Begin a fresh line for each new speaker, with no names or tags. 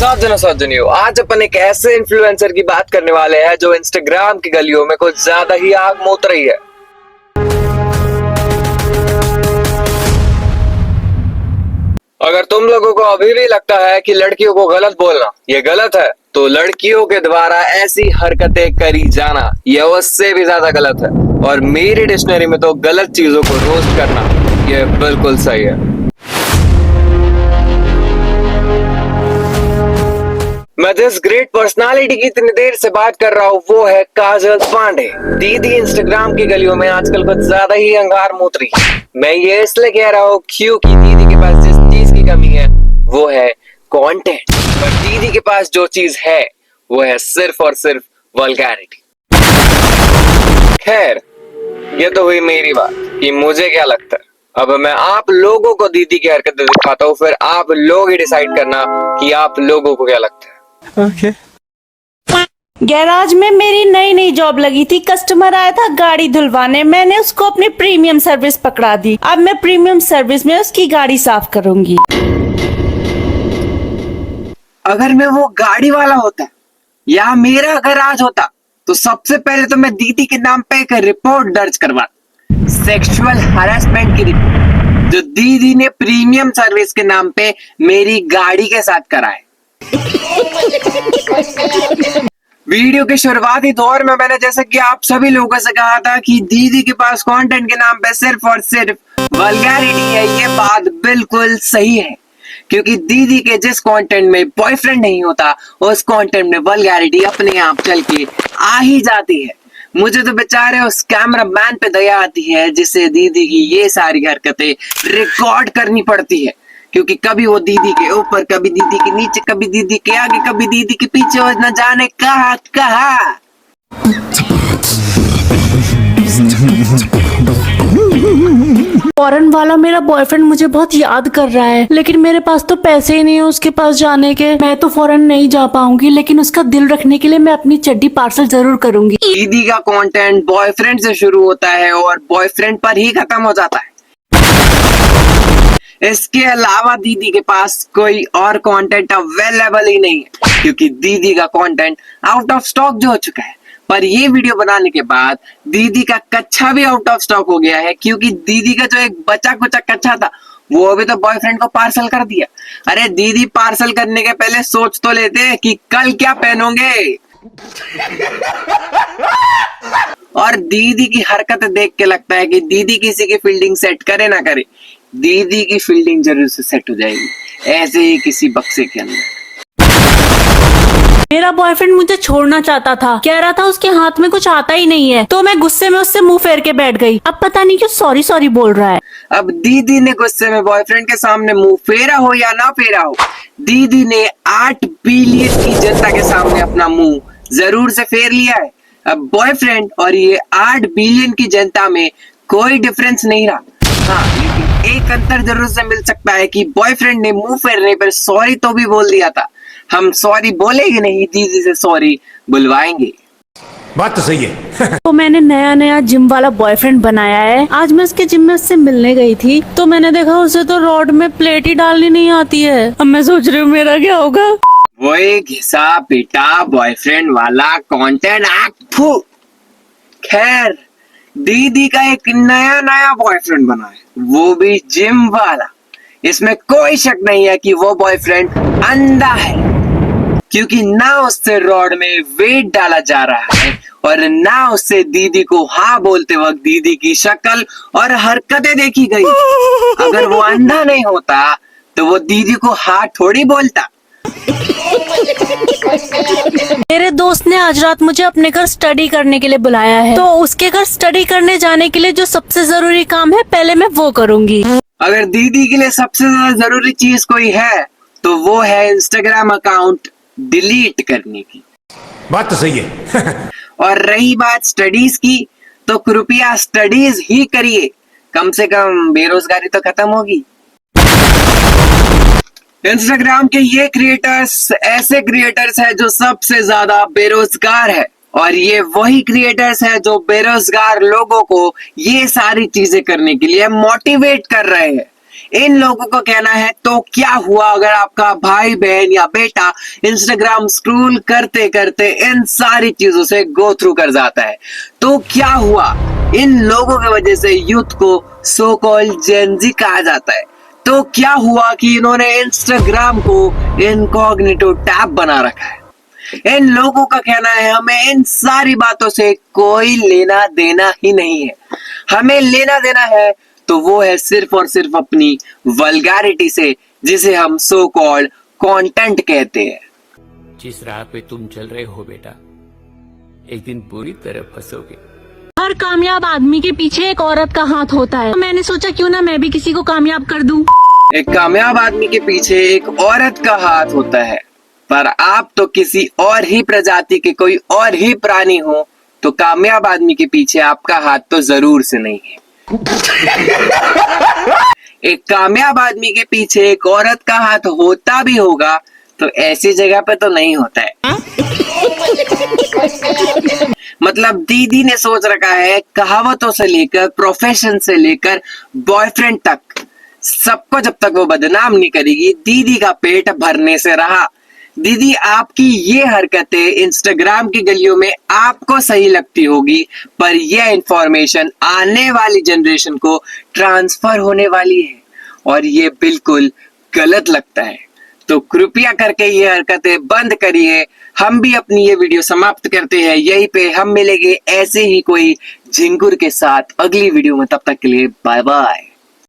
साजनियों आज अपन एक ऐसे इन्फ्लुएंसर की बात करने वाले हैं जो इंस्टाग्राम की गलियों में कुछ ज्यादा ही आग मोत रही है। अगर तुम लोगों को अभी भी लगता है कि लड़कियों को गलत बोलना ये गलत है, तो लड़कियों के द्वारा ऐसी हरकतें करी जाना ये उससे भी ज्यादा गलत है। और मेरी डिक्शनरी में तो गलत चीजों को रोस्ट करना ये बिल्कुल सही है। मैं जिस ग्रेट पर्सनालिटी की इतनी देर से बात कर रहा हूँ वो है काजल पांडे। दीदी इंस्टाग्राम की गलियों में आजकल कुछ ज्यादा ही अंगार मूत रही है। मैं ये इसलिए कह रहा हूँ क्योंकि दीदी के पास जिस चीज की कमी है वो है कंटेंट, पर दीदी के पास जो चीज है वो है सिर्फ और सिर्फ वल्गैरिटी। खैर, ये तो हुई मेरी बात कि मुझे क्या लगता है। अब मैं आप लोगों को दीदी की हरकतें दिखाता हूँ, फिर आप लोग ही डिसाइड करना कि आप लोगों को क्या लगता है।
Okay.
गैराज में मेरी नई नई जॉब लगी थी। कस्टमर आया था गाड़ी धुलवाने, मैंने उसको अपनी प्रीमियम सर्विस पकड़ा दी। अब मैं प्रीमियम सर्विस में उसकी गाड़ी साफ करूंगी।
अगर मैं वो गाड़ी वाला होता या मेरा गैराज होता तो सबसे पहले तो मैं दीदी के नाम पे एक रिपोर्ट दर्ज करवा, सेक्सुअल हरासमेंट की रिपोर्ट, जो दीदी ने प्रीमियम सर्विस के नाम पे मेरी गाड़ी के साथ कराए। वीडियो के शुरुआती दौर में मैंने जैसे कि आप सभी लोगों से कहा था कि दीदी के पास कंटेंट के नाम पे सिर्फ और सिर्फ वल्गैरिटी है। ये बात बिल्कुल सही है, क्योंकि दीदी के जिस कंटेंट में बॉयफ्रेंड नहीं होता उस कंटेंट में वल्गैरिटी अपने आप चल के आ ही जाती है। मुझे तो बेचारे उस कैमरा मैन पे दया आती है जिसे दीदी की ये सारी हरकतें रिकॉर्ड करनी पड़ती है, क्योंकि कभी वो दीदी के ऊपर, कभी दीदी के नीचे, कभी दीदी के आगे, कभी दीदी के पीछे, और न जाने कहाँ कहाँ।
फॉरेन वाला मेरा बॉयफ्रेंड मुझे बहुत याद कर रहा है, लेकिन मेरे पास तो पैसे ही नहीं है उसके पास जाने के। मैं तो फॉरेन नहीं जा पाऊंगी, लेकिन उसका दिल रखने के लिए मैं अपनी चड्डी पार्सल जरूर करूंगी।
दीदी का कंटेंट बॉयफ्रेंड से शुरू होता है और बॉयफ्रेंड पर ही खत्म हो जाता है। इसके अलावा दीदी के पास कोई और कंटेंट अवेलेबल ही नहीं है, क्योंकि दीदी का कंटेंट आउट ऑफ स्टॉक जो हो चुका है। पर ये वीडियो बनाने के बाद दीदी का कच्छा भी आउट ऑफ स्टॉक हो गया है, क्योंकि दीदी का जो एक बचा कुचा कच्छा था वो अभी तो बॉयफ्रेंड को पार्सल कर दिया। अरे दीदी, पार्सल करने के पहले सोच तो लेते कि कल क्या पहनोगे। और दीदी की हरकत देख के लगता है कि दीदी किसी की फील्डिंग सेट करे ना करे, दीदी की फील्डिंग जरूर से सेट हो जाएगी, ऐसे ही किसी बक्से के अंदर।
मेरा बॉयफ्रेंड मुझे छोड़ना चाहता था, कह रहा था उसके हाथ में कुछ आता ही नहीं है, तो मैं गुस्से में उससे मुंह फेर के बैठ गई। अब पता नहीं क्यों सॉरी सॉरी बोल रहा है।
अब दीदी ने गुस्से में बॉयफ्रेंड के सामने मुंह फेरा हो या ना फेरा हो, दीदी ने 8 बिलियन की जनता के सामने अपना मुंह जरूर से फेर लिया है। अब बॉयफ्रेंड और ये 8 बिलियन की जनता में कोई डिफरेंस नहीं रहा। हाँ, लेकिन एक अंतर जरूर से मिल सकता है कि बॉयफ्रेंड ने मुंह फेरने पर सॉरी तो भी बोल दिया था। हम सॉरी बोलेंगे नहीं, दीदी से सॉरी बुलवाएंगे।
बात तो सही है।
तो मैंने नया नया जिम वाला बॉयफ्रेंड बनाया है। आज मैं उसके जिम में उससे मिलने गई थी, तो मैंने देखा उसे तो रॉड में प्लेट ही डालनी नहीं आती है। अब मैं सोच रही हूँ मेरा क्या होगा।
वो एक घिसा पिटा बॉयफ्रेंड वाला कंटेंट आखू। खैर, दीदी का एक नया बॉयफ्रेंड बना है, वो भी जिम वाला। इसमें कोई शक नहीं है कि वो बॉयफ्रेंड अंधा है, क्योंकि ना उससे रॉड में वेट डाला जा रहा है और ना उससे दीदी को हाँ बोलते वक्त दीदी की शक्ल और हरकतें देखी गई। अगर वो अंधा नहीं होता तो वो दीदी को हाँ थोड़ी बोलता।
मेरे दोस्त ने आज रात मुझे अपने घर स्टडी करने के लिए बुलाया है, तो उसके घर स्टडी करने जाने के लिए जो सबसे जरूरी काम है पहले मैं वो करूंगी।
अगर दीदी के लिए सबसे ज्यादा जरूरी चीज कोई है तो वो है इंस्टाग्राम अकाउंट डिलीट करने की।
बात तो सही है।
और रही बात स्टडीज की, तो कृपया स्टडीज ही करिए, कम से कम बेरोजगारी तो खत्म होगी। इंस्टाग्राम के ये क्रिएटर्स ऐसे क्रिएटर्स हैं जो सबसे ज्यादा बेरोजगार है, और ये वही क्रिएटर्स हैं जो बेरोजगार लोगों को ये सारी चीजें करने के लिए मोटिवेट कर रहे हैं। इन लोगों को कहना है तो क्या हुआ अगर आपका भाई बहन या बेटा इंस्टाग्राम स्क्रॉल करते करते इन सारी चीजों से गो थ्रू कर जाता है, तो क्या हुआ। इन लोगों की वजह से यूथ को सो कॉल्ड जेन ज़ी कहा जाता है। तो क्या हुआ कि इन्होंने इंस्टाग्राम को इनकॉग्निटो टैब बना रखा है। इन लोगों का कहना है हमें इन सारी बातों से कोई लेना देना ही नहीं है, हमें लेना देना है तो वो है सिर्फ और सिर्फ अपनी वल्गैरिटी से, जिसे हम सो कॉल्ड कंटेंट कहते हैं।
जिस राह पे तुम चल रहे हो बेटा, एक दिन बुरी तरह फंसोगे।
हर कामयाब आदमी के पीछे एक औरत का हाथ होता है। मैंने सोचा क्यों ना मैं भी किसी को कामयाब कर दूं।
एक कामयाब आदमी के पीछे एक औरत का हाथ होता है, पर आप तो किसी और ही प्रजाति के कोई और ही प्राणी हो, तो कामयाब आदमी के पीछे आपका हाथ तो जरूर से नहीं है। एक कामयाब आदमी के पीछे एक औरत का हाथ होता भी होगा तो ऐसी जगह पे तो नहीं होता है। मतलब दीदी ने सोच रखा है कहावतों से लेकर प्रोफेशन से लेकर बॉयफ्रेंड तक सबको जब तक वो बदनाम नहीं करेगी, दीदी का पेट भरने से रहा। दीदी आपकी ये हरकतें इंस्टाग्राम की गलियों में आपको सही लगती होगी, पर यह इंफॉर्मेशन आने वाली जनरेशन को ट्रांसफर होने वाली है और ये बिल्कुल गलत लगता है। तो कृपया करके ये हरकतें बंद करिए। हम भी अपनी ये वीडियो समाप्त करते हैं यहीं पे। हम मिलेंगे ऐसे ही कोई झिंगुर के साथ अगली वीडियो में, तब तक के लिए बाय बाय।